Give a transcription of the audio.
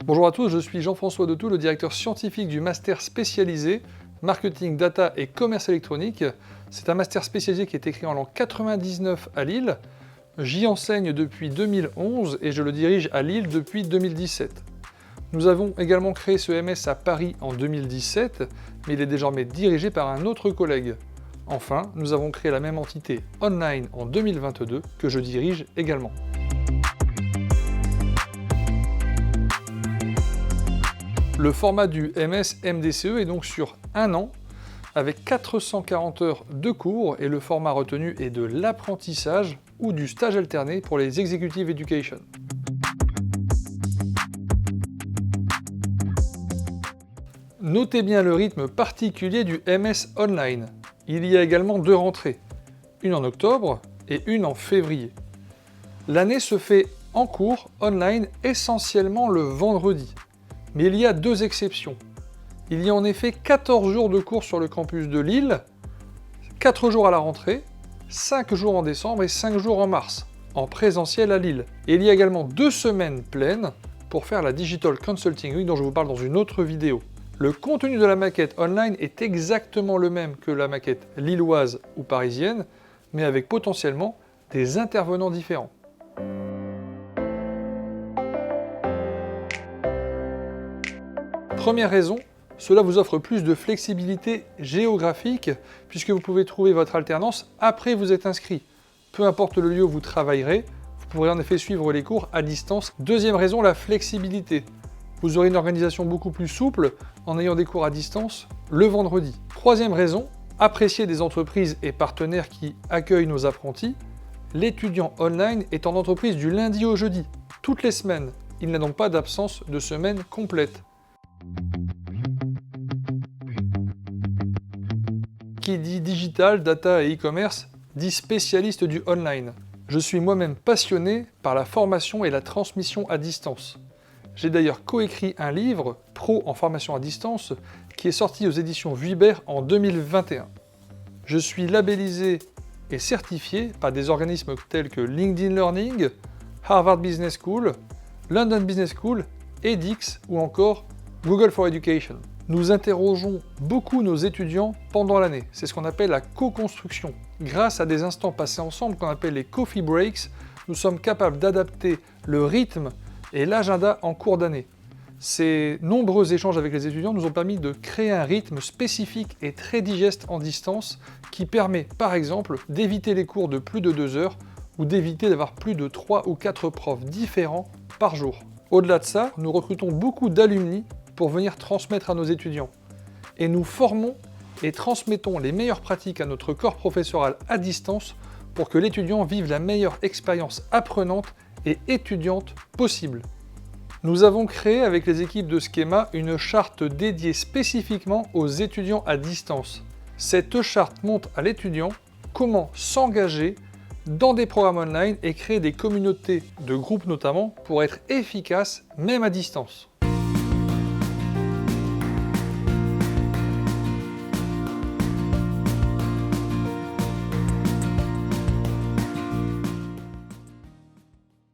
Bonjour à tous, je suis Jean-François Detout, le directeur scientifique du master spécialisé Marketing, Data et Commerce électronique. C'est un master spécialisé qui est écrit en l'an 99 à Lille. J'y enseigne depuis 2011 et je le dirige à Lille depuis 2017. Nous avons également créé ce MS à Paris en 2017, mais il est désormais dirigé par un autre collègue. Enfin, nous avons créé la même entité online en 2022 que je dirige également. Le format du MS MDCE est donc sur un an, avec 440 heures de cours, et le format retenu est de l'apprentissage ou du stage alterné pour les Executive Education. Notez bien le rythme particulier du MS Online. Il y a également 2 rentrées, une en octobre et une en février. L'année se fait en cours online essentiellement le vendredi. Mais il y a 2 exceptions. Il y a en effet 14 jours de cours sur le campus de Lille, 4 jours à la rentrée, 5 jours en décembre et 5 jours en mars, en présentiel à Lille. Et il y a également 2 semaines pleines pour faire la Digital Consulting Week dont je vous parle dans une autre vidéo. Le contenu de la maquette online est exactement le même que la maquette lilloise ou parisienne, mais avec potentiellement des intervenants différents. Première raison, cela vous offre plus de flexibilité géographique puisque vous pouvez trouver votre alternance après vous êtes inscrit. Peu importe le lieu où vous travaillerez, vous pourrez en effet suivre les cours à distance. Deuxième raison, la flexibilité. Vous aurez une organisation beaucoup plus souple en ayant des cours à distance le vendredi. Troisième raison, apprécier des entreprises et partenaires qui accueillent nos apprentis. L'étudiant online est en entreprise du lundi au jeudi, toutes les semaines. Il n'a donc pas d'absence de semaine complète. Qui dit digital, data et e-commerce dit spécialiste du online. Je suis moi-même passionné par la formation et la transmission à distance. J'ai d'ailleurs coécrit un livre, Pro en formation à distance, qui est sorti aux éditions Vuibert en 2021. Je suis labellisé et certifié par des organismes tels que LinkedIn Learning, Harvard Business School, London Business School, edX ou encore Google for Education. Nous interrogeons beaucoup nos étudiants pendant l'année. C'est ce qu'on appelle la co-construction. Grâce à des instants passés ensemble qu'on appelle les coffee breaks, nous sommes capables d'adapter le rythme et l'agenda en cours d'année. Ces nombreux échanges avec les étudiants nous ont permis de créer un rythme spécifique et très digeste en distance qui permet par exemple d'éviter les cours de plus de 2 heures ou d'éviter d'avoir plus de 3 ou 4 profs différents par jour. Au-delà de ça, nous recrutons beaucoup d'alumni pour venir transmettre à nos étudiants. Et nous formons et transmettons les meilleures pratiques à notre corps professoral à distance pour que l'étudiant vive la meilleure expérience apprenante et étudiante possible. Nous avons créé avec les équipes de Schema une charte dédiée spécifiquement aux étudiants à distance. Cette charte montre à l'étudiant comment s'engager dans des programmes online et créer des communautés de groupes notamment pour être efficace même à distance.